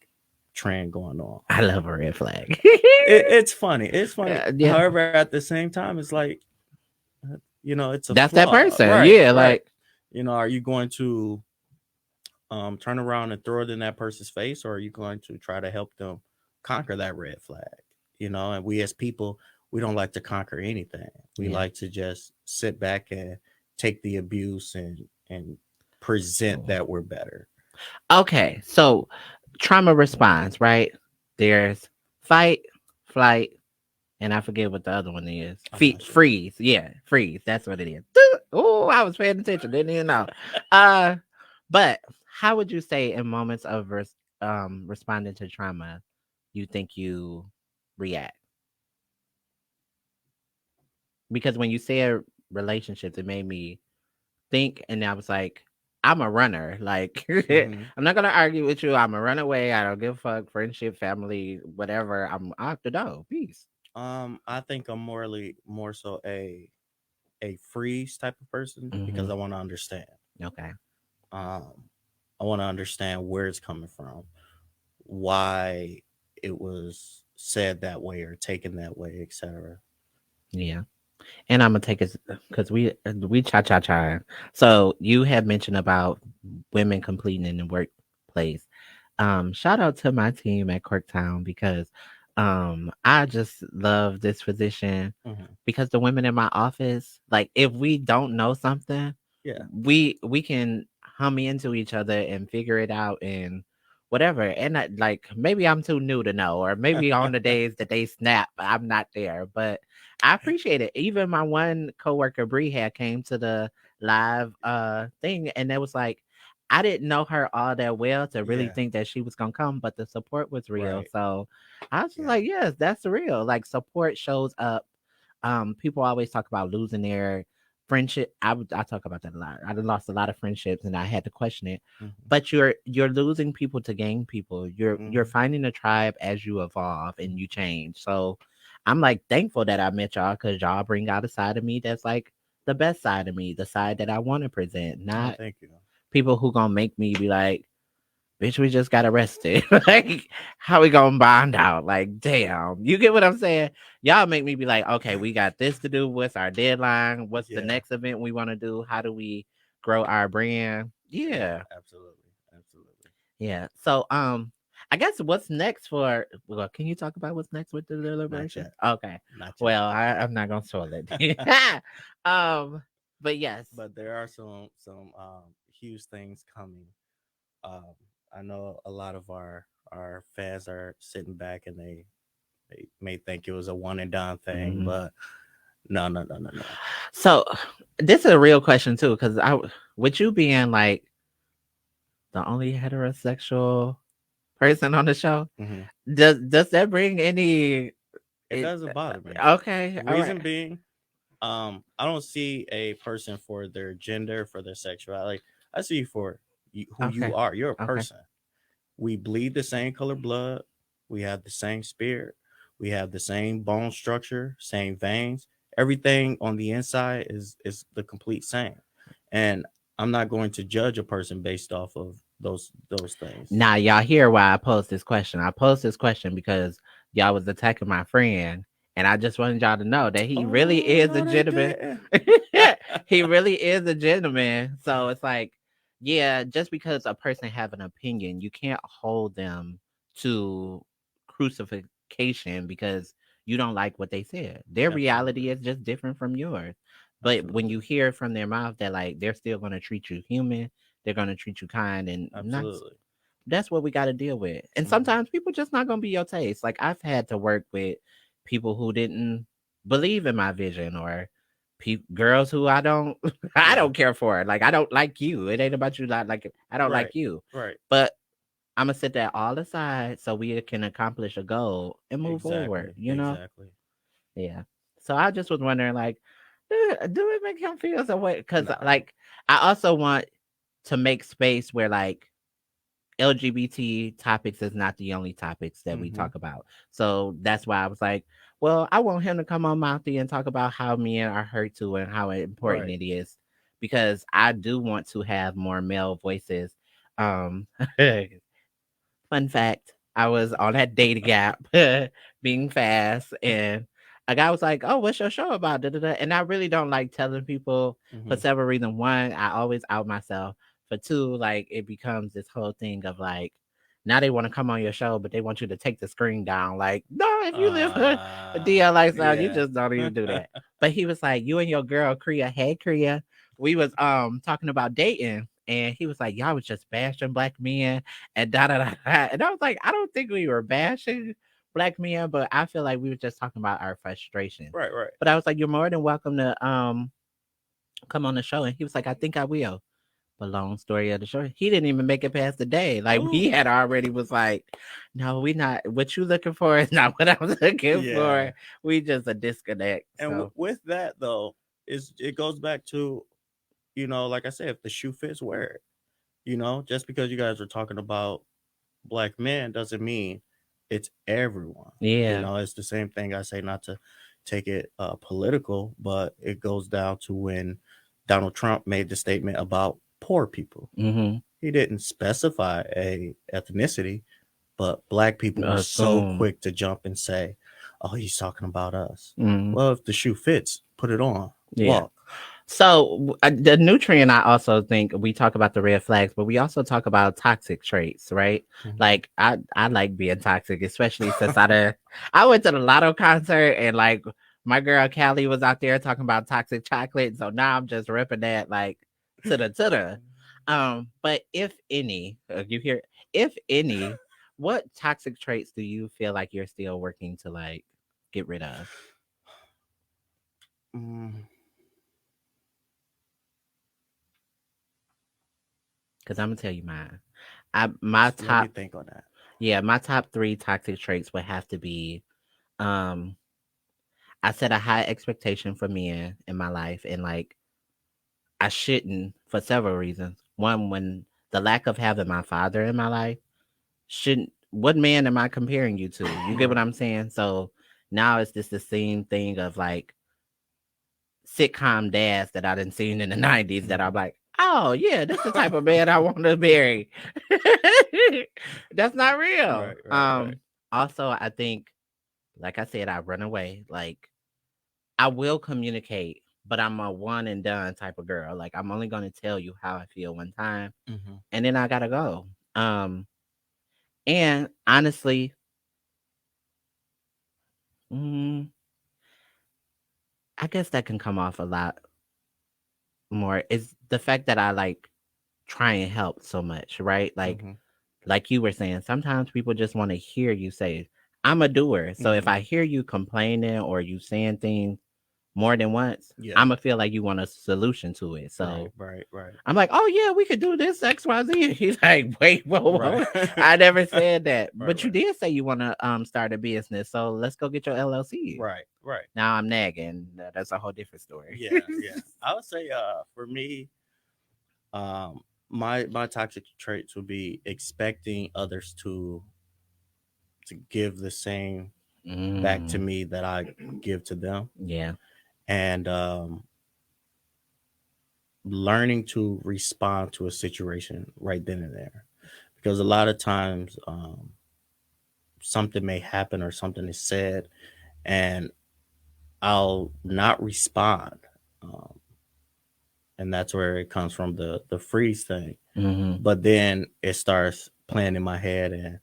trend going on. I love a red flag. It's funny. It's funny. Yeah, However, at the same time, it's like it's a that's that flaw. person. Right, Yeah, right. like Are you going to turn around and throw it in that person's face, or are you going to try to help them conquer that red flag? And we as people, we don't like to conquer anything. We yeah. like to just sit back and take the abuse and present that we're better. Okay, so trauma response, right? There's fight, flight, and I forget what the other one is. I'm not sure. Freeze. Yeah, freeze. That's what it is. Oh, I was paying attention. Didn't even know. Uh, but how would you say in moments of responding to trauma, you think you react? Because when you said relationships, it made me think, and I was like, I'm a runner. Like, Hmm. I'm not gonna argue with you. I'm a runaway. I don't give a fuck. Friendship, family, whatever. I'm out the door. Peace. I think I'm more so a freeze type of person because Hmm. I want to understand. Okay. Um, I want to understand where it's coming from, why it was said that way or taken that way, etc. Yeah. And I'm gonna take it because we cha. So you had mentioned about women completing in the workplace. Shout out to my team at Corktown because I just love this position Hmm. because the women in my office, like if we don't know something, Yeah, we can hum into each other and figure it out and whatever. And like maybe I'm too new to know, or maybe on the days that they snap, I'm not there. But I appreciate it. Even my one coworker Bree had came to the live thing, and it was like I didn't know her all that well to really yeah, think that she was gonna come, but the support was real. right, So I was just yeah, like, yes, that's real. Like support shows up. People always talk about losing their friendship. I talk about that a lot. I done lost a lot of friendships, and I had to question it. hmm, But you're losing people to gain people. You're hmm, finding a tribe as you evolve and you change. So I'm like thankful that I met y'all because y'all bring out a side of me that's like the best side of me, the side that I want to present, oh, not thank you. people who gonna make me be like, bitch, we just got arrested. Like, how we gonna bond out? Like, damn. You get what I'm saying? Y'all make me be like, okay, we got this to do. What's our deadline? What's the Yeah, next event we want to do? How do we grow our brand? yeah, Yeah. absolutely, absolutely. Yeah. So I guess what's next for well, can you talk about what's next with the Not deliberation? yet, Okay. not yet. Well, I'm not gonna spoil it. um, but yes. But there are some huge things coming. Um, I know a lot of our fans are sitting back and they may think it was a one and done thing, Mhm. but no, no, no, no, no. So this is a real question too, because I with you being like the only heterosexual person on the show, Hmm. does that bring any? It doesn't bother me. Okay, all right, Reason being, I don't see a person for their gender, for their sexuality. I see you for who you okay, are. You're a okay. person. We bleed the same color blood. We have the same spirit. We have the same bone structure, same veins. Everything on the inside is the complete same. And I'm not going to judge a person based off of those things. Now y'all hear why I posed this question. I posed this question because y'all was attacking my friend, and I just wanted y'all to know that he really Oh is a no, they gentleman. didn't. He really is a gentleman. So it's like, yeah, just because a person have an opinion, you can't hold them to crucifixion because you don't like what they said. Their reality Absolutely, is just different from yours. But when absolutely, you hear from their mouth that like they're still gonna treat you human, they're gonna treat you kind and nice, absolutely. that's what we got to deal with. And Mhm. sometimes people just not gonna be your taste. Like I've had to work with people who didn't believe in my vision, or girls who I don't I Yeah. don't care for. Like I don't like you. It ain't about you. Not like I don't Right. like you. Right. But I'm gonna set that all aside so we can accomplish a goal and move forward. Exactly. You know? Exactly. Yeah. So I just was wondering, like, do it make him feel some way? Because Nah. like I also want to make space where like LGBT topics is not the only topics that we Mhm. talk about. So that's why I was like, well, I want him to come on Mouthy and talk about how men are hurt too and how important Right. it is, because I do want to have more male voices. Um, Fun fact, I was on that dating app being fast, and a guy was like, "Oh, what's your show about?" Da, da, da. And I really don't like telling people for Mhm. several reasons. One, I always out myself. For two, like it becomes this whole thing of like, now they want to come on your show, but they want you to take the screen down. Like, no, if you live a DL lifestyle, you Yeah. just don't even do that. But he was like, you and your girl Kriya, hey Kriya, we was talking about dating, and he was like, y'all was just bashing black men and da da da. And I was like, I don't think we were bashing black men, but I feel like we were just talking about our frustration. Right. Right. But I was like, you're more than welcome to come on the show. And he was like, I think I will. But long story of the short, he didn't even make it past the day. Like Ooh. he had already was like, no, we not what you looking for is not what I'm looking Yeah. for. We just a disconnect. And So with that though, is it goes back to, like I said, if the shoe fits, wear it. Just because you guys are talking about black men doesn't mean it's everyone. yeah. It's the same thing I say, not to take it political, but it goes down to when Donald Trump made the statement about poor people. Mm-hmm. He didn't specify a ethnicity, but black people were so Assume. quick to jump and say, "Oh, he's talking about us." Mm-hmm. Well, if the shoe fits, put it on. Yeah. Walk. So the nutrient, I also think we talk about the red flags, but we also talk about toxic traits, right? Mhm. Like I like being toxic, especially since I went to the Lotto concert, and like my girl Callie was out there talking about toxic chocolate, so now I'm just ripping that like to the. But if any, you hear, if any, what toxic traits do you feel like you're still working to like get rid of? Mm, Because I'm gonna tell you mine. My Let me top, think on that. yeah, my top three toxic traits would have to be, um, I set a high expectation for men in my life, and like I shouldn't for several reasons. One, when the lack of having my father in my life shouldn't. What man am I comparing you to? You get what Right. I'm saying? So now it's just the same thing of like sitcom dads that I didn't seen in the '90s that I'm Mhm. like, oh yeah, this is the type of man I want to marry. That's not real. Right. Right. Right. Also, I think, like I said, I run away. Like I will communicate, but I'm a one and done type of girl. Like I'm only gonna tell you how I feel one time, Hmm. and then I gotta go. Um, and honestly, mm, I guess that can come off a lot more. Is the fact that I like try and help so much, right? Hmm. Like you were saying, sometimes people just want to hear you say, I'm a doer. So if Hmm. I hear you complaining or you saying things more than once, Yeah. I'm gonna feel like you want a solution to it. Right. So Right. Right. I'm like, oh yeah, we could do this XYZ. He's like, wait, whoa, Right. whoa. I never said that. Right. But you Right. did say you wanna start a business. So let's go get your LLC. Right. Right. Now I'm nagging. That's a whole different story. Yeah. Yeah. I would say, for me, um, my toxic traits would be expecting others to give the same back to Mm, me that I give to them, yeah. and learning to respond to a situation right then and there. Because a lot of times, something may happen or something is said, and I'll not respond. Um, and that's where it comes from, the freeze thing. Hmm. But then it starts playing in my head, and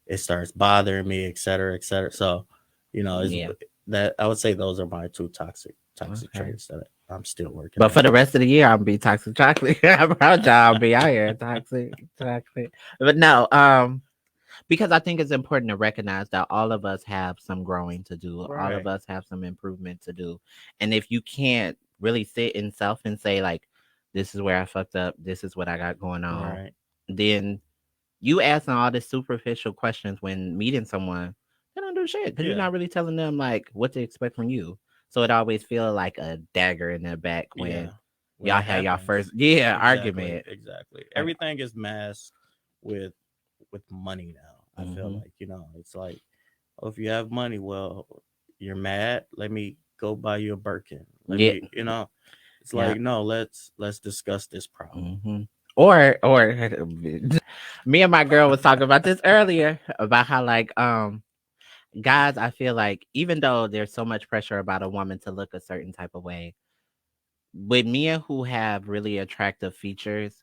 it starts bothering me, et cetera, et cetera. So, is Yeah. that I would say those are my two toxic Okay. traits that. I'm still working But at for the it. rest of the year, I'm gonna be toxic chocolate. I'm proud y'all be out here toxic chocolate. But no, because I think it's important to recognize that all of us have some growing to do. All of Right. us have some improvement to do. And if you can't really sit in self and say like, this is where I fucked up, this is what I got going on, Right. then you asking all the superficial questions when meeting someone, they don't do shit because you're Yeah. not really telling them like what to expect from you. So it always feels like a dagger in their back when Yeah. When y'all it had y'all happens. first Exactly. argument. Exactly. Like, Everything is masked with money now. I feel mm-hmm, like, it's like, oh, if you have money, well, you're mad. Let me go buy you a Birkin. Let yeah, me, it's yeah. like, no, let's discuss this problem. Mm-hmm. Or me and my girl was talking about this earlier about how like guys, I feel like even though there's so much pressure about a woman to look a certain type of way, with men who have really attractive features,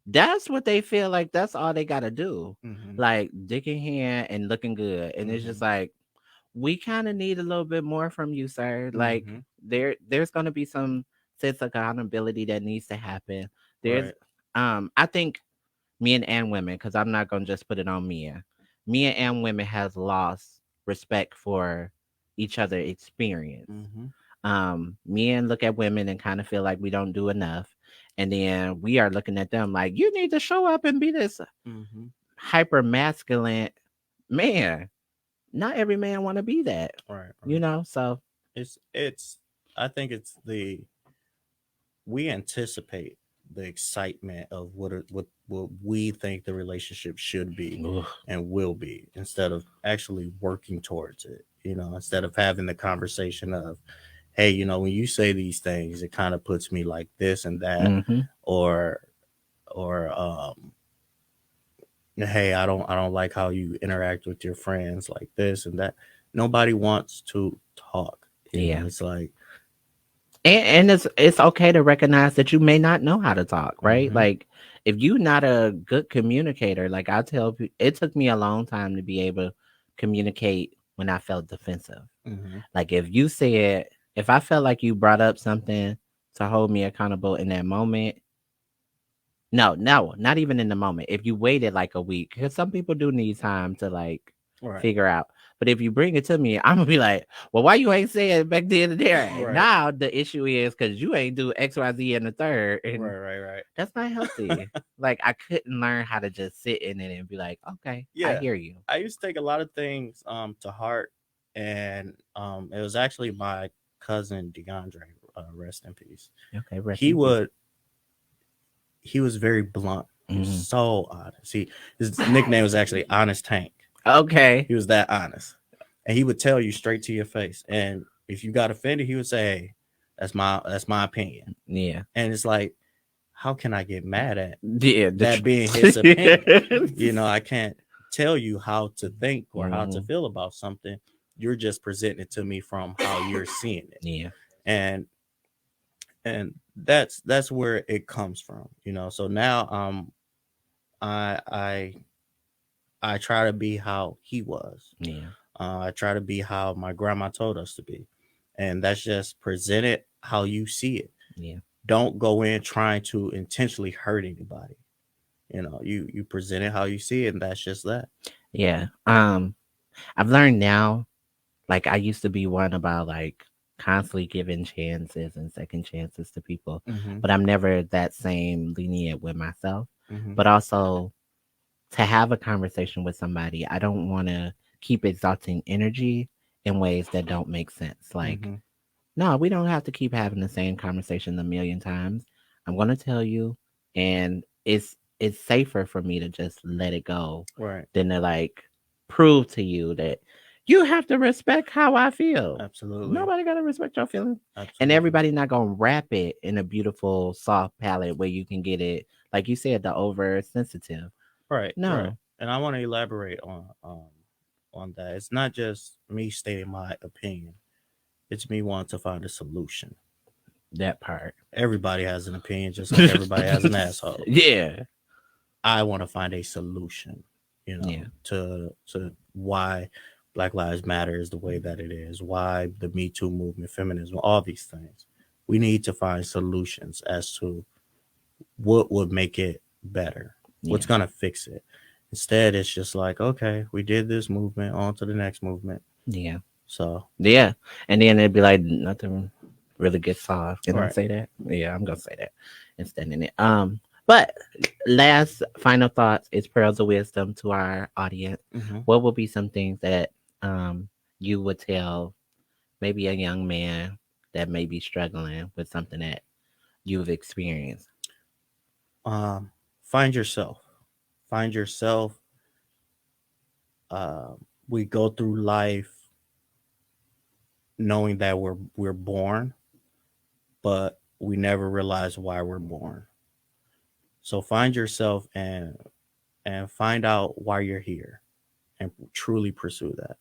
that's what they feel like that's all they gotta do. Mm-hmm. Like dick in hand and looking good. And it's Mm-hmm. just like we kind of need a little bit more from you, sir. Like Mm-hmm. there's gonna be some sense of accountability that needs to happen. There's Right. I think men and women, because I'm not gonna just put it on men and women has lost respect for each other experience. Mm-hmm. Men look at women and kind of feel like we don't do enough, and then we are looking at them like you need to show up and be this Mm-hmm. hyper masculine man. Not every man want to be that, Right. you Right. know. So It's I think it's we anticipate the excitement of what we think the relationship should be ugh, and will be, instead of actually working towards it. Instead of having the conversation of, hey, when you say these things, it kind of puts me like this and that, mm-hmm, or or hey, I don't like how you interact with your friends like this and that. Nobody wants to talk. yeah. It's like, And it's okay to recognize that you may not know how to talk, right? mm-hmm, Like if you're not a good communicator, like I tell people, it took me a long time to be able to communicate when I felt defensive. mm-hmm, Like if I felt like you brought up something to hold me accountable in that moment, no, not even in the moment. If you waited like a week, because some people do need time to like right, figure out. But if you bring it to me, I'm gonna be like, well, why you ain't saying it back then and there? right, Now the issue is because you ain't do X, Y, Z and the third, and right, right, that's not healthy. Like I couldn't learn how to just sit in it and be like, okay, I yeah. hear you. I used to take a lot of things to heart, and it was actually my cousin DeAndre, rest in peace. Okay, rest He in peace. would he was very blunt. He was Hmm. so honest. His nickname was actually Honest Tank. Okay. He was that honest, and he would tell you straight to your face. And if you got offended, he would say, "Hey, that's my opinion." Yeah. And it's like, how can I get mad at Yeah. that being his opinion? The I can't tell you how to think or how to hmm. feel about something. You're just presenting it to me from how you're seeing it. Yeah. And and that's where it comes from. So now I I I try to be how he was. Yeah. I try to be how my grandma told us to be. And that's just present it how you see it. Yeah. Don't go in trying to intentionally hurt anybody. You present it how you see it, and that's just that. Yeah. I've learned now, like I used to be one about like constantly giving chances and second chances to people, Mm-hmm. but I'm never that same lenient with myself. Mm-hmm. But also to have a conversation with somebody, I don't want to keep exalting energy in ways that don't make sense. Like, Mm-hmm. no, we don't have to keep having the same conversation a million times. I'm going to tell you, and it's safer for me to just let it go Right. than to like prove to you that you have to respect how I feel. Absolutely. Nobody got to respect your feelings, and Absolutely. everybody not gonna wrap it in a beautiful soft palette where you can get it, like you said, the oversensitive. Right. Right. No, And I want to elaborate on that. It's not just me stating my opinion. It's me wanting to find a solution. that part. Everybody has an opinion, just like everybody has an asshole. Yeah, I want to find a solution, yeah, to why Black Lives Matter is the way that it is, why the Me Too movement, feminism, all these things. We need to find solutions as to what would make it better, what's Yeah. going to fix it. Instead, it's just like, okay, we did this movement, on to the next movement. Yeah. So, Yeah. And then it'd be like nothing really gets solved. Can I right. say that? Yeah, I'm gonna say that instead in it. But last final thoughts is pearls of wisdom to our audience. Mm-hmm. What would be some things that you would tell maybe a young man that may be struggling with something that you've experienced? Um, find yourself. Find yourself. Uh, we go through life knowing that we're born, but we never realize why we're born. So find yourself and find out why you're here and truly pursue that.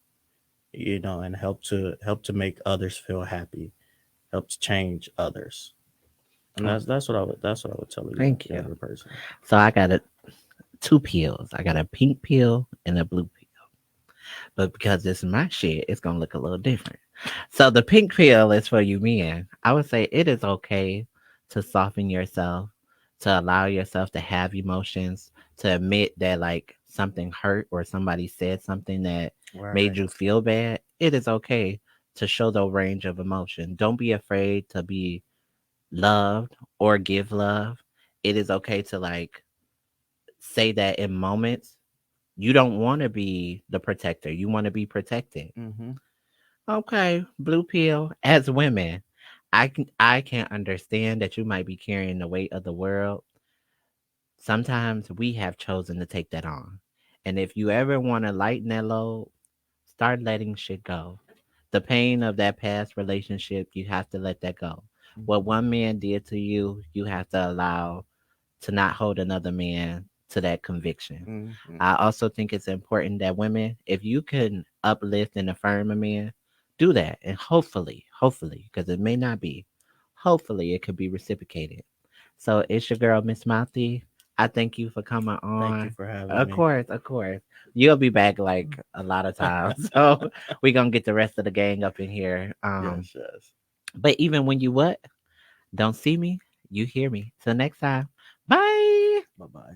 And help to make others feel happy, help to change others. And Oh, that's what I would tell a thank you. younger person. So I got two pills. I got a pink pill and a blue pill. But because this is my shit, it's gonna look a little different. So the pink pill is for you men. I would say it is okay to soften yourself, to allow yourself to have emotions, to admit that like something hurt or somebody said something that Right. made you feel bad. It is okay to show the range of emotion. Don't be afraid to be loved or give love. It is okay to like say that in moments you don't want to be the protector. You want to be protected. Mm-hmm. Okay, blue pill. As women, I can understand that you might be carrying the weight of the world. Sometimes we have chosen to take that on. And if you ever want to lighten that load, start letting shit go. The pain of that past relationship, you have to let that go. What one man did to you, you have to allow to not hold another man to that conviction. Mm-hmm. I also think it's important that women, if you can uplift and affirm a man, do that. And hopefully, because it may not be, hopefully it could be reciprocated. So it's your girl, Miss Mouthy. I thank you for coming Thank you on. for having Of me. course, of course. You'll be back like a lot of times. So we're gonna get the rest of the gang up in here. Yes, yes. But even when you what? Don't see me, you hear me. Till next time. Bye. Bye bye.